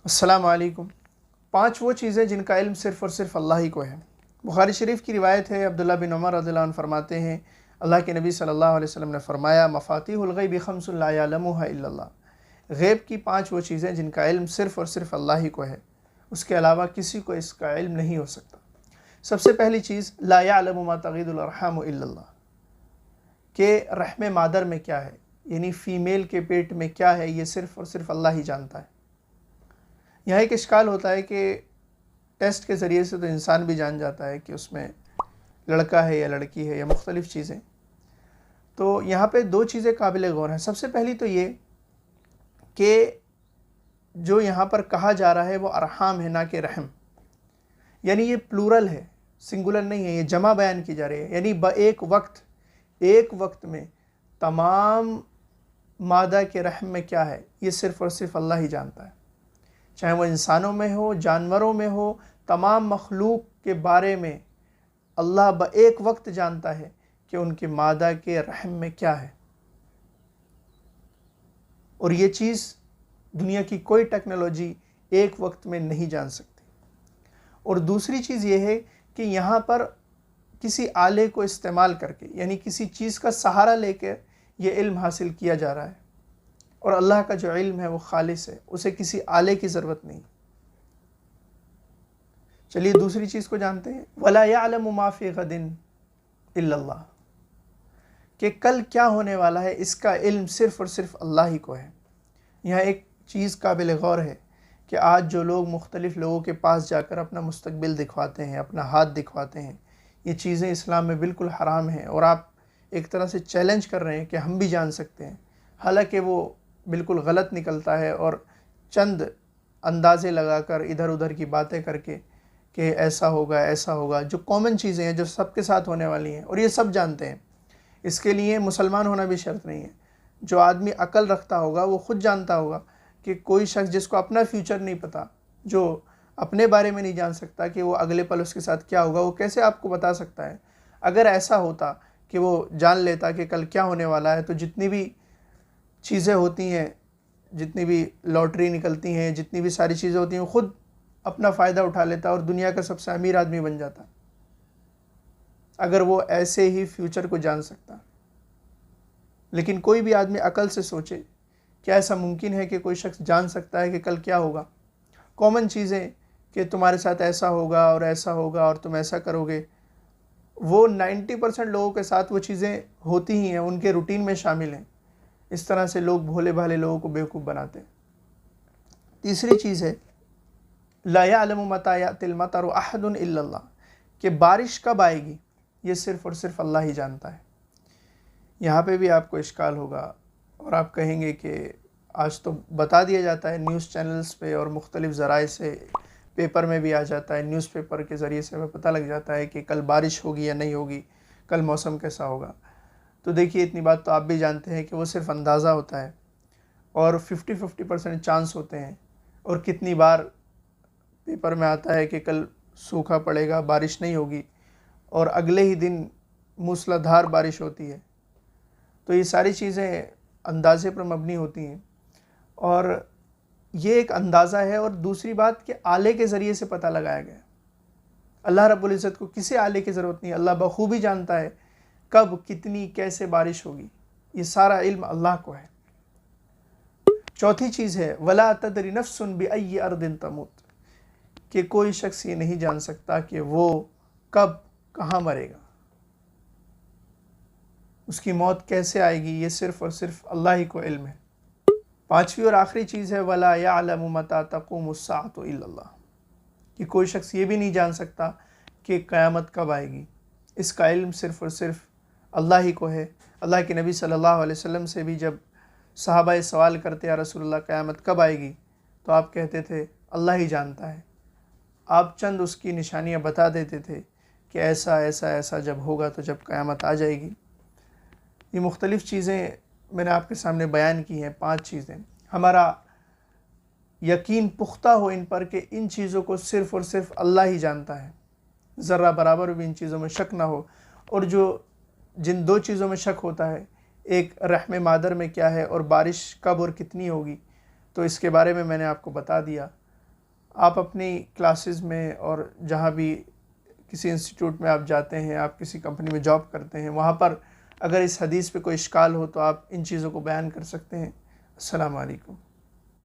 السلام علیکم۔ 5 وہ چیزیں جن کا علم صرف اور صرف اللہ ہی کو ہے۔ بخاری شریف کی روایت ہے، عبداللہ بن عمر رضی اللہ عنہ فرماتے ہیں، اللہ کے نبی صلی اللہ علیہ وسلم نے فرمایا، مفاتیح الغیب خمس لا یعلمها الا اللہ۔ غیب کی 5 وہ چیزیں جن کا علم صرف اور صرف اللہ ہی کو ہے، اس کے علاوہ کسی کو اس کا علم نہیں ہو سکتا۔ سب سے پہلی چیز، لا یعلم ما تغید الارحام الا اللہ، کہ رحم مادر میں کیا ہے، یعنی فیمیل کے پیٹ میں کیا ہے، یہ صرف اور صرف اللہ ہی جانتا ہے۔ یہاں ایک اشکال ہوتا ہے کہ ٹیسٹ کے ذریعے سے تو انسان بھی جان جاتا ہے کہ اس میں لڑکا ہے یا لڑکی ہے یا مختلف چیزیں۔ تو یہاں پہ 2 چیزیں قابل غور ہیں۔ سب سے پہلی تو یہ کہ جو یہاں پر کہا جا رہا ہے وہ ارحام ہے، نہ کہ رحم، یعنی یہ پلورل ہے، سنگولر نہیں ہے، یہ جمع بیان کی جا رہی ہے، یعنی ایک وقت میں تمام مادہ کے رحم میں کیا ہے، یہ صرف اور صرف اللہ ہی جانتا ہے۔ چاہے وہ انسانوں میں ہو، جانوروں میں ہو، تمام مخلوق کے بارے میں اللہ ایک وقت جانتا ہے کہ ان کے مادہ کے رحم میں کیا ہے، اور یہ چیز دنیا کی کوئی ٹیکنالوجی ایک وقت میں نہیں جان سکتی۔ اور دوسری چیز یہ ہے کہ یہاں پر کسی آلے کو استعمال کر کے، یعنی کسی چیز کا سہارا لے کے یہ علم حاصل کیا جا رہا ہے، اور اللہ کا جو علم ہے وہ خالص ہے، اسے کسی آلے کی ضرورت نہیں۔ چلیے دوسری چیز کو جانتے ہیں، وَلَا يَعْلَمُ مَا فِي غَدٍ إِلَّا اللَّهُ، کہ کل کیا ہونے والا ہے اس کا علم صرف اور صرف اللہ ہی کو ہے۔ یہاں ایک چیز قابل غور ہے کہ آج جو لوگ مختلف لوگوں کے پاس جا کر اپنا مستقبل دکھواتے ہیں، اپنا ہاتھ دکھواتے ہیں، یہ چیزیں اسلام میں بالکل حرام ہیں، اور آپ ایک طرح سے چیلنج کر رہے ہیں کہ ہم بھی جان سکتے ہیں، حالانکہ وہ بالکل غلط نکلتا ہے، اور چند اندازے لگا کر ادھر ادھر کی باتیں کر کے کہ ایسا ہوگا، جو کامن چیزیں ہیں، جو سب کے ساتھ ہونے والی ہیں، اور یہ سب جانتے ہیں۔ اس کے لیے مسلمان ہونا بھی شرط نہیں ہے۔ جو آدمی عقل رکھتا ہوگا وہ خود جانتا ہوگا کہ کوئی شخص جس کو اپنا فیوچر نہیں پتا، جو اپنے بارے میں نہیں جان سکتا کہ وہ اگلے پل اس کے ساتھ کیا ہوگا، وہ کیسے آپ کو بتا سکتا ہے؟ اگر ایسا ہوتا کہ وہ جان لیتا کہ کل کیا ہونے والا ہے، تو جتنی بھی چیزیں ہوتی ہیں، جتنی بھی لاٹری نکلتی ہیں، جتنی بھی ساری چیزیں ہوتی ہیں، وہ خود اپنا فائدہ اٹھا لیتا اور دنیا کا سب سے امیر آدمی بن جاتا، اگر وہ ایسے ہی فیوچر کو جان سکتا۔ لیکن کوئی بھی آدمی عقل سے سوچے، کیا ایسا ممکن ہے کہ کوئی شخص جان سکتا ہے کہ کل کیا ہوگا؟ کامن چیزیں کہ تمہارے ساتھ ایسا ہوگا اور تم ایسا کرو گے، وہ 90% لوگوں کے ساتھ وہ چیزیں ہوتی ہی ہیں، ان کے روٹین میں شامل ہیں۔ اس طرح سے لوگ بھولے بھالے لوگوں کو بیوقوف بناتے ہیں۔ تیسری چیز ہے، لا یعلم متی یأتی المطر احد الا اللہ، کہ بارش کب آئے گی یہ صرف اور صرف اللہ ہی جانتا ہے۔ یہاں پہ بھی آپ کو اشکال ہوگا، اور آپ کہیں گے کہ آج تو بتا دیا جاتا ہے نیوز چینلز پہ اور مختلف ذرائع سے، پیپر میں بھی آ جاتا ہے، نیوز پیپر کے ذریعے سے ہمیں پتہ لگ جاتا ہے کہ کل بارش ہوگی یا نہیں ہوگی، کل موسم کیسا ہوگا۔ تو دیکھیے، اتنی بات تو آپ بھی جانتے ہیں کہ وہ صرف اندازہ ہوتا ہے، اور 50% چانس ہوتے ہیں، اور کتنی بار پیپر میں آتا ہے کہ کل سوکھا پڑے گا، بارش نہیں ہوگی، اور اگلے ہی دن موسلا دھار بارش ہوتی ہے۔ تو یہ ساری چیزیں اندازے پر مبنی ہوتی ہیں، اور یہ ایک اندازہ ہے۔ اور دوسری بات کہ آلے کے ذریعے سے پتہ لگایا گیا۔ اللہ رب العزت کو کسی آلے کی ضرورت نہیں، اللہ بخوبی جانتا ہے کب، کتنی، کیسے بارش ہوگی، یہ سارا علم اللہ کو ہے۔ چوتھی چیز ہے، وَلَا تَدْرِ نَفْسٌ بِأَيِّ أَرْضٍ تَمُوتُ، کہ کوئی شخص یہ نہیں جان سکتا کہ وہ کب، کہاں مرے گا، اس کی موت کیسے آئے گی، یہ صرف اور صرف اللہ ہی کو علم ہے۔ 5ویں اور آخری چیز ہے، وَلَا يَعْلَمُ مَتَى تَقُومُ السَّاعَةُ إِلَّا اللَّهُ، کہ کوئی شخص یہ بھی نہیں جان سکتا کہ قیامت کب آئے گی، اس کا علم صرف اور صرف اللہ ہی کو ہے۔ اللہ کے نبی صلی اللہ علیہ وسلم سے بھی جب صحابہ سوال کرتے، یا رسول اللہ قیامت کب آئے گی، تو آپ کہتے تھے اللہ ہی جانتا ہے۔ آپ چند اس کی نشانیاں بتا دیتے تھے کہ ایسا جب ہوگا تو جب قیامت آ جائے گی۔ یہ مختلف چیزیں میں نے آپ کے سامنے بیان کی ہیں، 5 چیزیں۔ ہمارا یقین پختہ ہو ان پر کہ ان چیزوں کو صرف اور صرف اللہ ہی جانتا ہے، ذرہ برابر بھی ان چیزوں میں شک نہ ہو۔ اور جن 2 چیزوں میں شک ہوتا ہے، ایک رحم مادر میں کیا ہے، اور بارش کب اور کتنی ہوگی، تو اس کے بارے میں نے آپ کو بتا دیا۔ آپ اپنی کلاسز میں اور جہاں بھی کسی انسٹیٹیوٹ میں آپ جاتے ہیں، آپ کسی کمپنی میں جاب کرتے ہیں، وہاں پر اگر اس حدیث پہ کوئی اشکال ہو تو آپ ان چیزوں کو بیان کر سکتے ہیں۔ السلام علیکم۔